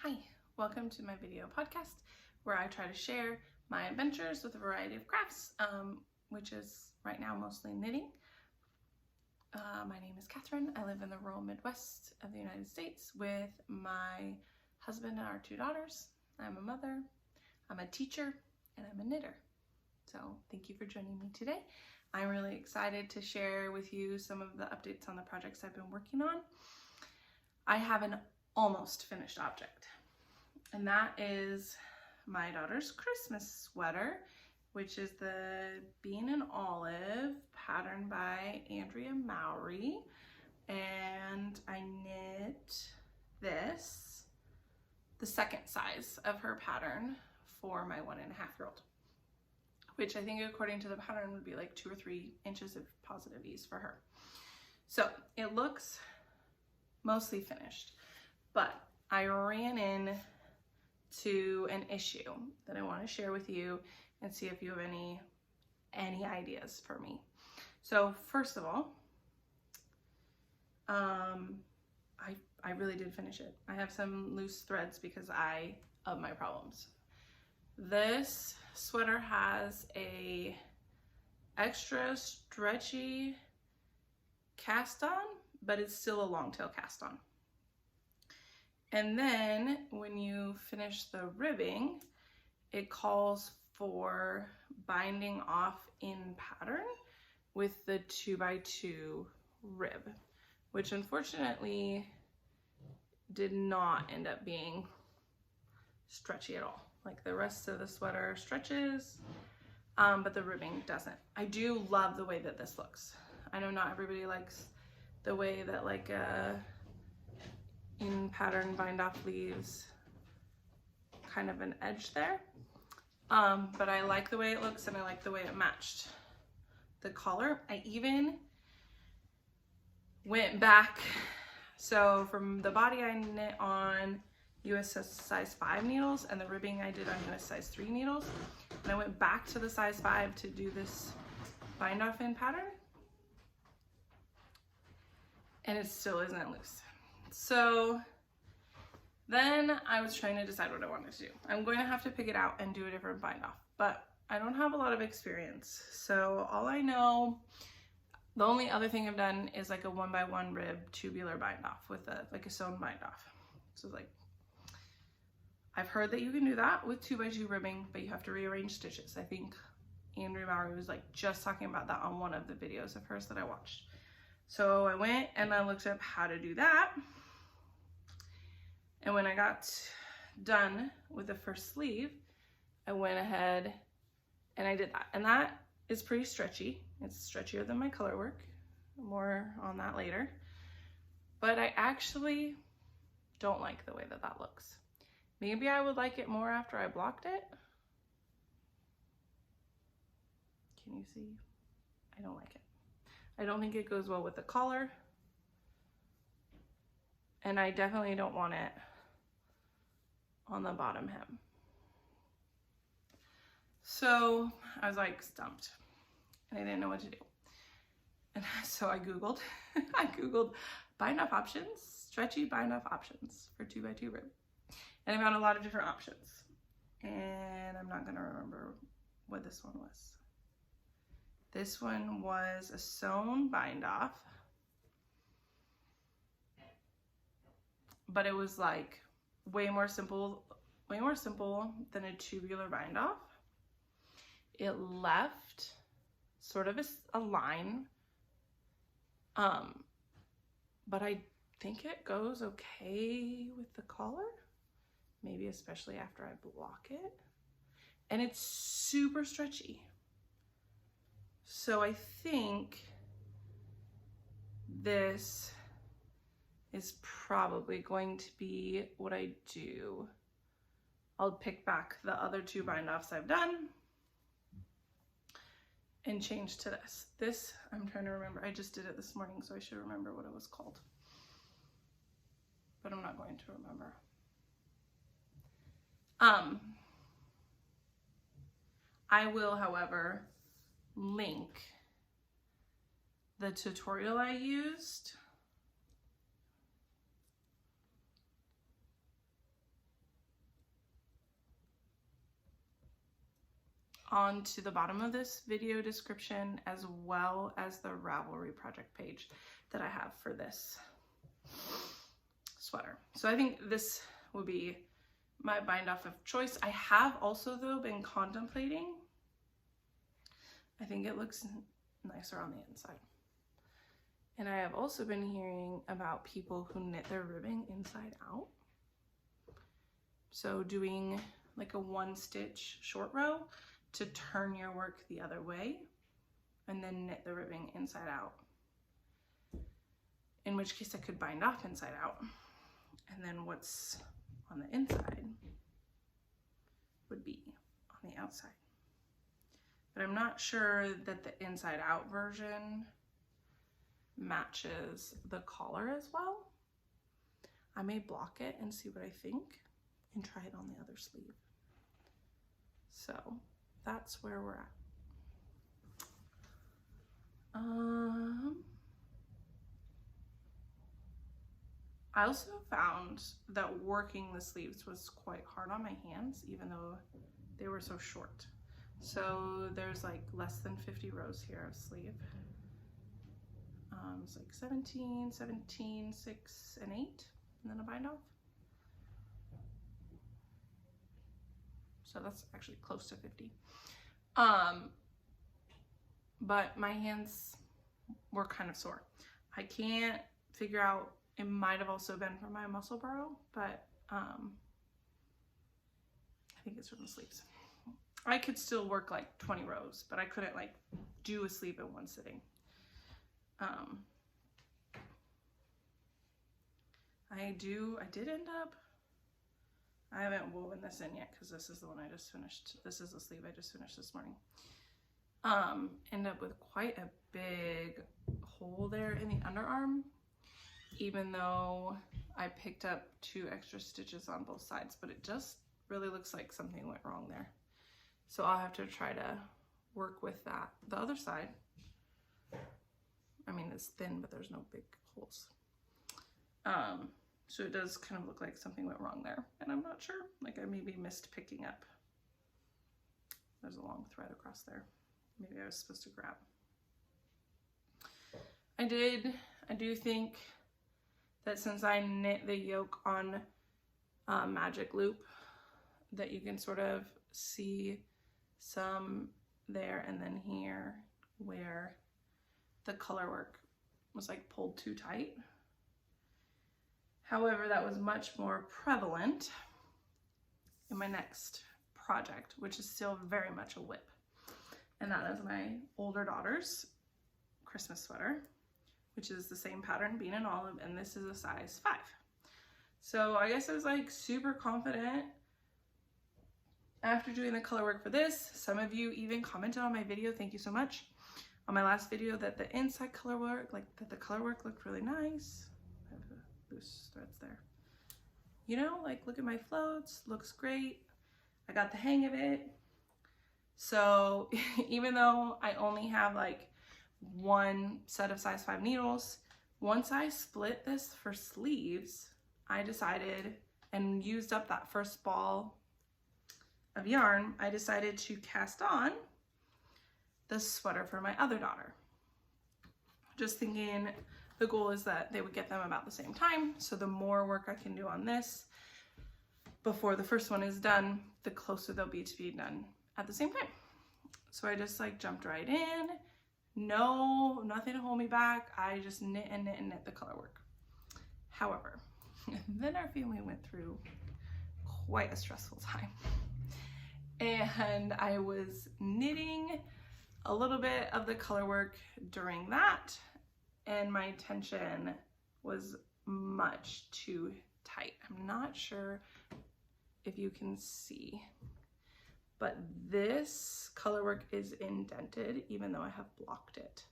Hi, welcome to my video podcast where I try to share my adventures with a variety of crafts, which is right now mostly knitting. My name is Catherine. I live in the rural Midwest of the United States with my husband and our 2 daughters. I'm a mother, I'm a teacher, and I'm a knitter. So thank you for joining me today. I'm really excited to share with you some of the updates on the projects I've been working on. I have an almost finished object, and that is my daughter's Christmas sweater, which is the Bean and Olive pattern by Andrea Mowry. And I knit this, the second size of her pattern, for my 1.5-year-old, which I think according to the pattern would be like 2 or 3 inches of positive ease for her. So it looks mostly finished, but I ran into an issue that I want to share with you and see if you have any ideas for me. So first of all, I really did finish it. I have some loose threads because of my problems. This sweater has a extra stretchy cast on, but it's still a long tail cast on. And then when you finish the ribbing, it calls for binding off in pattern with the 2x2 rib, which unfortunately did not end up being stretchy at all. Like the rest of the sweater stretches, but the ribbing doesn't. I do love the way that this looks. I know not everybody likes the way that like in pattern bind off leaves kind of an edge there, but I like the way it looks and I like the way it matched the collar. I even went back, so from the body I knit on US size 5 needles and the ribbing I did on US size 3 needles, and I went back to the size 5 to do this bind off in pattern, and it still isn't loose. So then I was trying to decide what I wanted to do. I'm going to have to pick it out and do a different bind off, but I don't have a lot of experience. So all I know, the only other thing I've done is like a 1x1 rib tubular bind off with like a sewn bind off. So like, I've heard that you can do that with 2x2 ribbing, but you have to rearrange stitches. I think Andrea Mowry was like just talking about that on one of the videos of hers that I watched. So I went and I looked up how to do that. And when I got done with the first sleeve, I went ahead and I did that. And that is pretty stretchy. It's stretchier than my color work. More on that later. But I actually don't like the way that that looks. Maybe I would like it more after I blocked it. Can you see? I don't like it. I don't think it goes well with the collar. And I definitely don't want it on the bottom hem. So I was like stumped and I didn't know what to do. And so I Googled, bind off options, stretchy bind off options for 2x2 rib. And I found a lot of different options. And I'm not gonna remember what this one was. This one was a sewn bind off, but it was like way more simple than a tubular bind off. It left sort of a line, but I think it goes okay with the collar, maybe especially after I block it. And it's super stretchy. So I think this is probably going to be what I do. I'll pick back the other 2 bind offs I've done and change to this. This, I'm trying to remember. I just did it this morning, so I should remember what it was called. But I'm not going to remember. I will, however, link the tutorial I used onto the bottom of this video description, as well as the Ravelry project page that I have for this sweater. So I think this would be my bind off of choice. I have also though been contemplating, I think it looks nicer on the inside. And I have also been hearing about people who knit their ribbing inside out. So doing like a 1-stitch short row to turn your work the other way and then knit the ribbing inside out. In which case I could bind off inside out. And then what's on the inside would be on the outside. But I'm not sure that the inside out version matches the collar as well. I may block it and see what I think and try it on the other sleeve. So that's where we're at. I also found that working the sleeves was quite hard on my hands, even though they were so short. So there's like less than 50 rows here of sleeve. It's like 17, 6, and 8, and then a bind off. So that's actually close to 50. But my hands were kind of sore. I can't figure out, it might have also been from my Musselburgh, but I think it's from the sleeves. I could still work like 20 rows, but I couldn't like do a sleeve in one sitting. I did end up, I haven't woven this in yet because this is the one I just finished. This is the sleeve I just finished this morning. End up with quite a big hole there in the underarm, even though I picked up 2 extra stitches on both sides, but it just really looks like something went wrong there. So I'll have to try to work with that. The other side, I mean, it's thin, but there's no big holes. So it does kind of look like something went wrong there, and I'm not sure. Like I maybe missed picking up. There's a long thread across there. Maybe I was supposed to grab. I do think that since I knit the yoke on magic loop, that you can sort of see some there and then here where the color work was like pulled too tight. However, that was much more prevalent in my next project, which is still very much a whip. And that is my older daughter's Christmas sweater, which is the same pattern, bean and olive, and this is a size 5. So I guess I was like super confident after doing the color work for this. Some of you even commented on my video, thank you so much, on my last video, that the inside color work, like that the color work looked really nice. I have the loose threads there. You know, like look at my floats, looks great. I got the hang of it. So even though I only have like 1 set of size 5 needles, once I split this for sleeves, I decided and used up that first ball of yarn, I decided to cast on the sweater for my other daughter. Just thinking the goal is that they would get them about the same time. So the more work I can do on this before the first one is done, the closer they'll be to being done at the same time. So I just like jumped right in. No, nothing to hold me back. I just knit and knit and knit the color work. However, then our family went through quite a stressful time. And I was knitting a little bit of the color work during that, and my tension was much too tight. I'm not sure if you can see, but this color work is indented even though I have blocked it.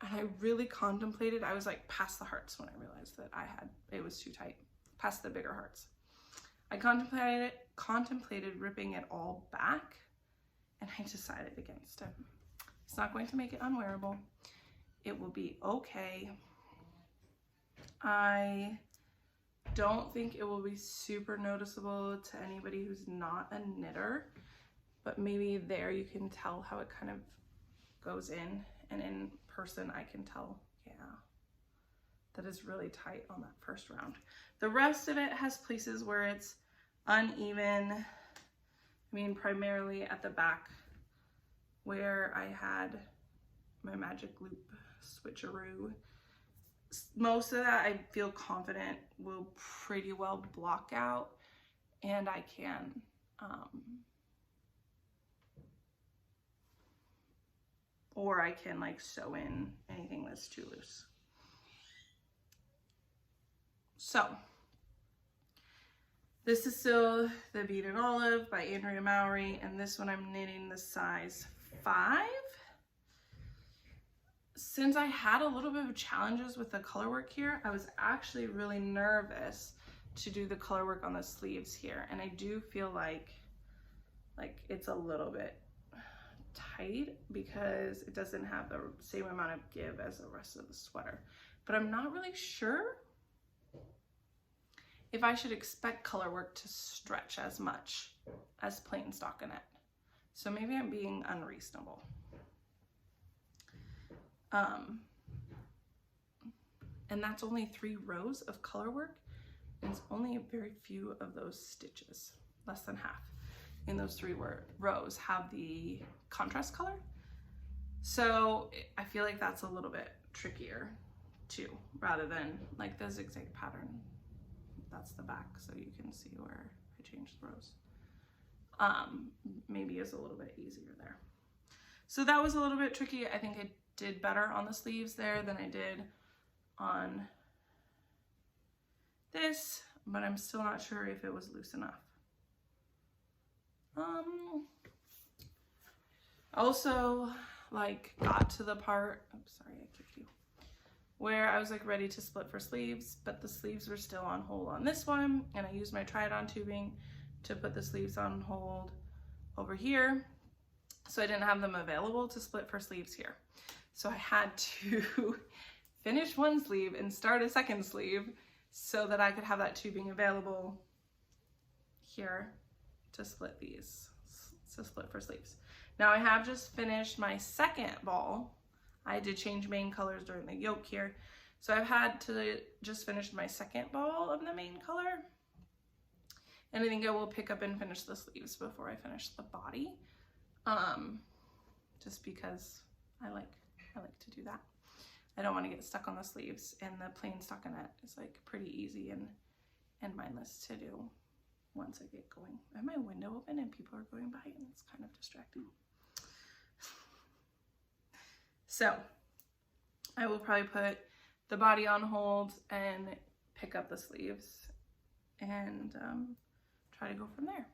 And I really contemplated, I was like past the hearts when I realized that it was too tight, past the bigger hearts. I contemplated ripping it all back, and I decided against it. It's not going to make it unwearable. It will be okay. I don't think it will be super noticeable to anybody who's not a knitter, but maybe there you can tell how it kind of goes in, and in person I can tell, yeah, that is really tight on that first round. The rest of it has places where it's uneven. I mean, primarily at the back where I had my magic loop switcheroo. Most of that I feel confident will pretty well block out, and I can or I can like sew in anything that's too loose. So this is still the Beaded Olive by Andrea Mowry, and this one I'm knitting the size 5. Since I had a little bit of challenges with the color work here, I was actually really nervous to do the color work on the sleeves here, and I do feel like it's a little bit tight because it doesn't have the same amount of give as the rest of the sweater. But I'm not really sure if I should expect color work to stretch as much as plain stockinette. So maybe I'm being unreasonable. And that's only 3 rows of color work, and it's only a very few of those stitches, less than half in those 3 rows have the contrast color. So I feel like that's a little bit trickier too, rather than like the zigzag pattern. That's the back, so you can see where I changed the rows. Maybe is a little bit easier there. So that was a little bit tricky. I think I did better on the sleeves there than I did on this, but I'm still not sure if it was loose enough. Also, like, got to the part, oops, sorry, I kicked you, where I was like ready to split for sleeves, but the sleeves were still on hold on this one, and I used my try-it-on tubing to put the sleeves on hold over here, so I didn't have them available to split for sleeves here. So I had to finish one sleeve and start a second sleeve so that I could have that tubing available here to split these, to split for sleeves. Now I have just finished my second ball. I did change main colors during the yoke here. So I've had to just finish my second ball of the main color. And I think I will pick up and finish the sleeves before I finish the body. Just because I like to do that. I don't want to get stuck on the sleeves, and the plain stockinette is like pretty easy and mindless to do once I get going. I have my window open and people are going by and it's kind of distracting. So I will probably put the body on hold and pick up the sleeves and try to go from there.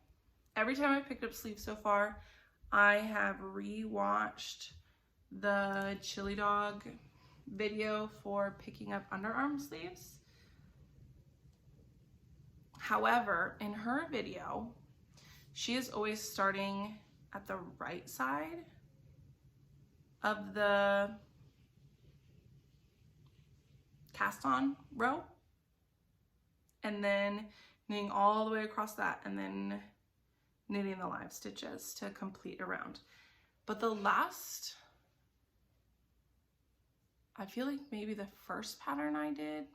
Every time I've picked up sleeves so far, I have re-watched the Chili Dog video for picking up underarm sleeves. However, in her video, she is always starting at the right side of the cast on row and then knitting all the way across that and then knitting the live stitches to complete a round. But the last, I feel like maybe the first pattern I did,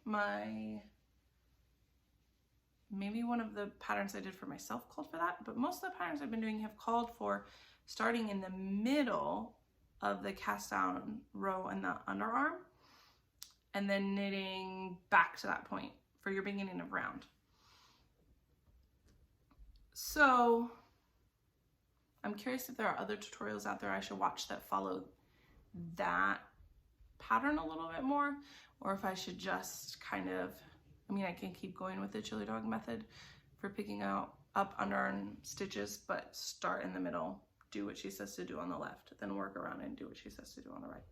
maybe one of the patterns I did for myself called for that, but most of the patterns I've been doing have called for starting in the middle of the cast down row and the underarm and then knitting back to that point for your beginning of round. So I'm curious if there are other tutorials out there I should watch that follow that pattern a little bit more, or if I should just kind of, I mean, I can keep going with the Chili Dog method for picking up underarm stitches, but start in the middle, do what she says to do on the left, then work around and do what she says to do on the right.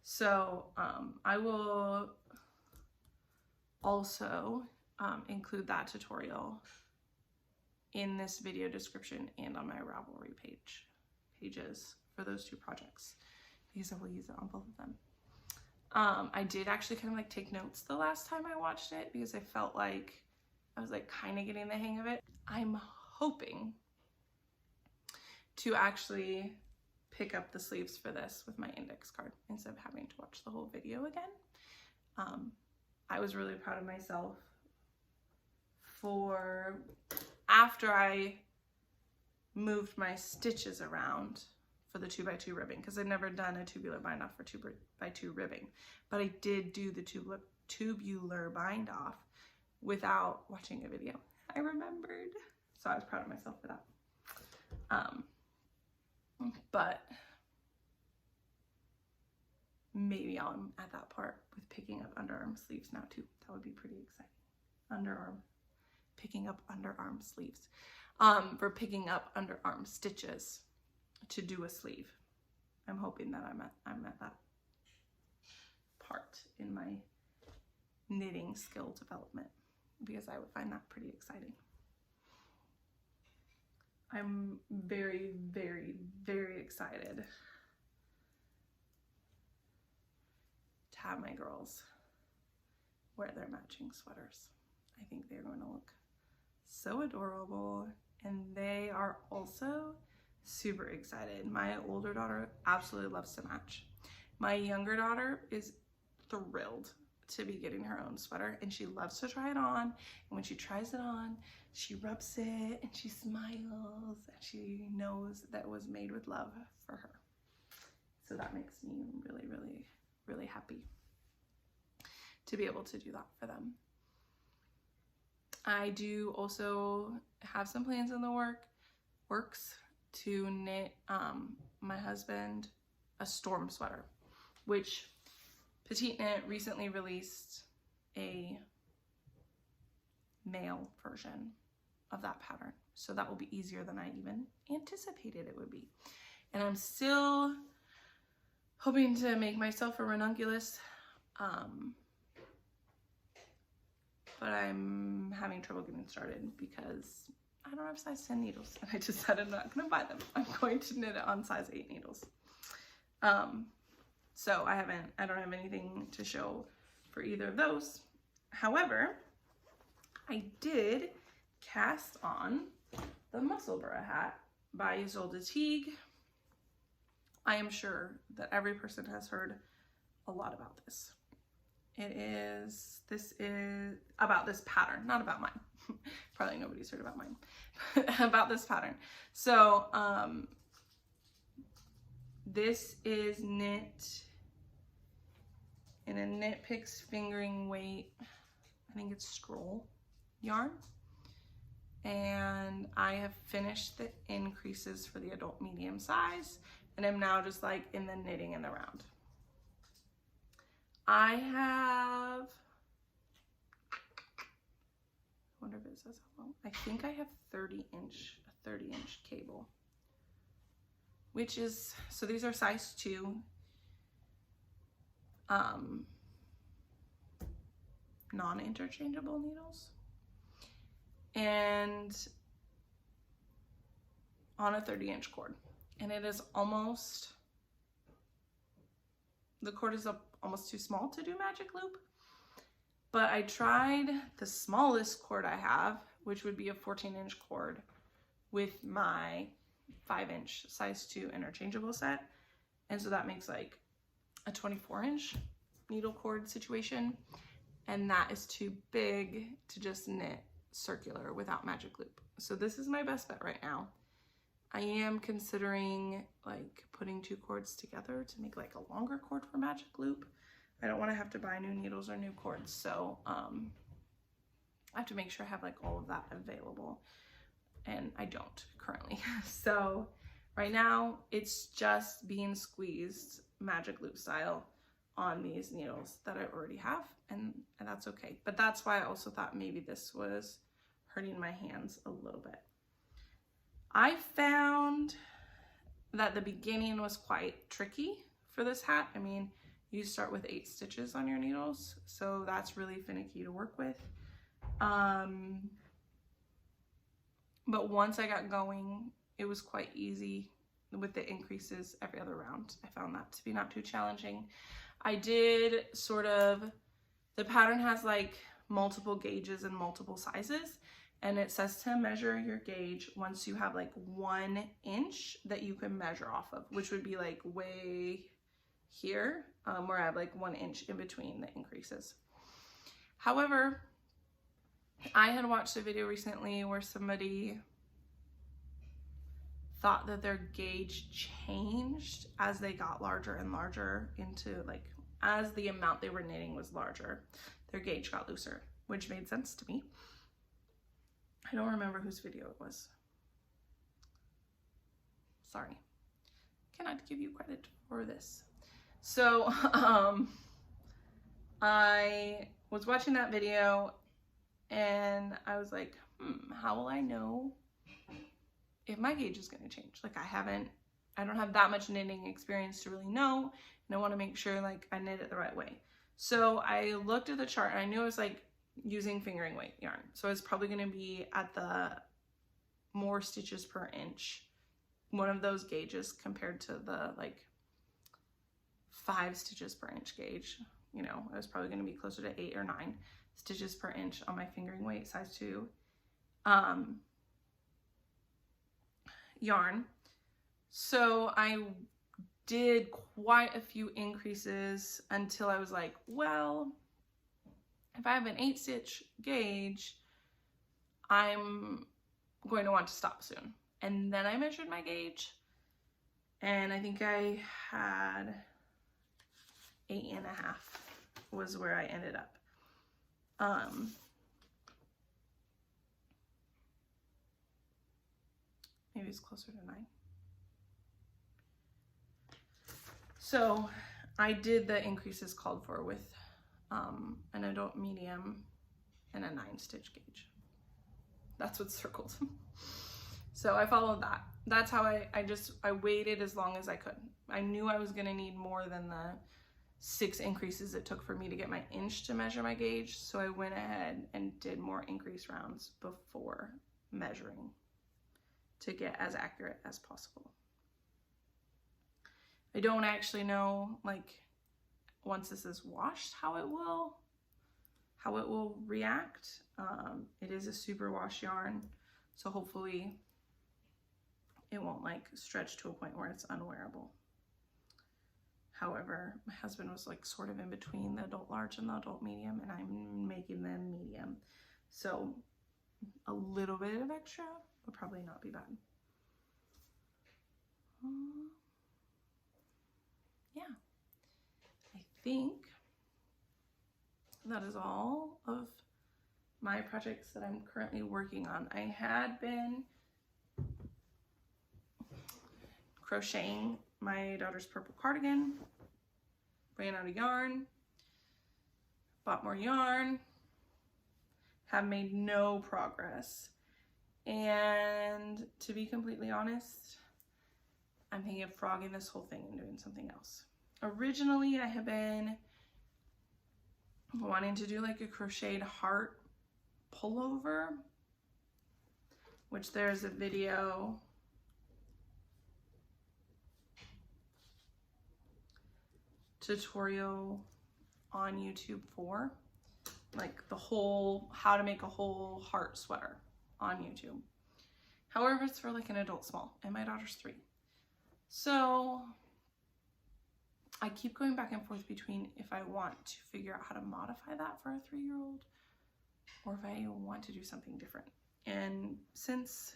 So I will also include that tutorial in this video description and on my Ravelry pages for those 2 projects, because I will use it on both of them. I did actually kind of like take notes the last time I watched it because I felt like I was like kind of getting the hang of it. I'm hoping to actually pick up the sleeves for this with my index card instead of having to watch the whole video again. I was really proud of myself for after I moved my stitches around for the 2x2 ribbing, because I'd never done a tubular bind off for 2x2 ribbing, but I did do the tubular bind off without watching a video. I remembered, so I was proud of myself for that. But maybe I'm at that part with picking up underarm sleeves now too. That would be pretty exciting. Picking up underarm sleeves. For picking up underarm stitches to do a sleeve. I'm hoping that I'm at that part in my knitting skill development, because I would find that pretty exciting. I'm very, very, very excited to have my girls wear their matching sweaters. I think they're going to look so adorable, and they are also super excited. My older daughter absolutely loves to match. My younger daughter is thrilled to be getting her own sweater, and she loves to try it on, and when she tries it on, she rubs it and she smiles, and she knows that it was made with love for her. So that makes me really, really, really happy to be able to do that for them. I do also have some plans in the works to knit my husband a storm sweater, which Petite Knit recently released a male version of that pattern. So that will be easier than I even anticipated it would be. And I'm still hoping to make myself a ranunculus, but I'm having trouble getting started because I don't have size 10 needles, and I decided I'm not going to buy them. I'm going to knit it on size 8 needles. So I don't have anything to show for either of those. However, I did cast on the Musselburgh hat by Ysolda Teague. I am sure that every person has heard a lot about this. This is about this pattern, not about mine. Probably nobody's heard about mine, but about this pattern. So, this is knit in a Knit Picks fingering weight, I think it's scroll yarn. And I have finished the increases for the adult medium size, and I'm now just like in the knitting in the round. I have, I wonder if it says how long. I think I have a 30-inch cable, which is, so these are size 2. Non-interchangeable needles, and on a 30-inch cord, and it is almost, the cord is almost too small to do magic loop, but I tried the smallest cord I have, which would be a 14-inch cord, with my 5-inch size 2 interchangeable set, and so that makes like a 24-inch needle cord situation, and that is too big to just knit circular without magic loop. So this is my best bet right now. I am considering like putting 2 cords together to make like a longer cord for magic loop. I don't want to have to buy new needles or new cords, so I have to make sure I have like all of that available, and I don't currently. So right now it's just being squeezed magic loop style on these needles that I already have, and that's okay. But that's why I also thought maybe this was hurting my hands a little bit. I found that the beginning was quite tricky for this hat. I mean, you start with 8 stitches on your needles, so that's really finicky to work with. But once I got going, it was quite easy with the increases every other round. I found that to be not too challenging. I did sort of, the pattern has like multiple gauges and multiple sizes, and it says to measure your gauge once you have like 1 inch that you can measure off of, which would be like way here, where I have like 1 inch in between the increases. However, I had watched a video recently where somebody thought that their gauge changed as they got larger and larger into like, as the amount they were knitting was larger, their gauge got looser, which made sense to me. I don't remember whose video it was. Sorry. Cannot give you credit for this. So, I was watching that video and I was like, how will I know if my gauge is going to change? Like I don't have that much knitting experience to really know, and I want to make sure like I knit it the right way. So I looked at the chart and I knew it was like using fingering weight yarn. So it's probably going to be at the more stitches per inch, one of those gauges compared to the like 5 stitches per inch gauge. You know, I was probably going to be closer to 8 or 9 stitches per inch on my fingering weight size 2 yarn. So I did quite a few increases until I was like, well, if I have an 8 stitch gauge, I'm going to want to stop soon. And then I measured my gauge and I think I had 8.5 was where I ended up. Maybe it's closer to 9. So I did the increases called for with an adult medium and a 9 stitch gauge. That's what's circled. So I followed that. That's how I waited as long as I could. I knew I was gonna need more than the 6 increases it took for me to get my inch to measure my gauge. So I went ahead and did more increase rounds before measuring to get as accurate as possible. I don't actually know, like, once this is washed, how it will react. It is a super wash yarn, so hopefully it won't like stretch to a point where it's unwearable. However, my husband was like sort of in between the adult large and the adult medium, and I'm making them medium. So a little bit of extra would probably not be bad. Yeah, I think that is all of my projects that I'm currently working on. I had been crocheting my daughter's purple cardigan, ran out of yarn, bought more yarn, have made no progress. And to be completely honest, I'm thinking of frogging this whole thing and doing something else. Originally, I had been wanting to do like a crocheted heart pullover, which there's a video tutorial on YouTube for, like the whole, how to make a whole heart sweater on YouTube. However, it's for like an adult small, and my daughter's 3. So I keep going back and forth between if I want to figure out how to modify that for a 3-year-old or if I want to do something different. And since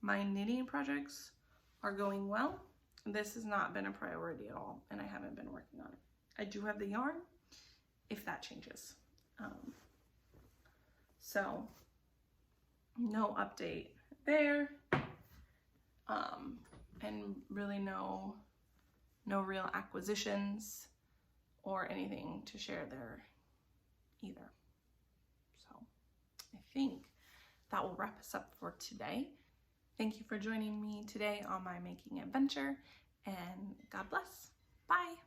my knitting projects are going well, this has not been a priority at all, and I haven't been working on it. I do have the yarn if that changes. So no update there, and really no real acquisitions or anything to share there either. So I think that will wrap us up for today. Thank you for joining me today on my making adventure, and God bless. Bye.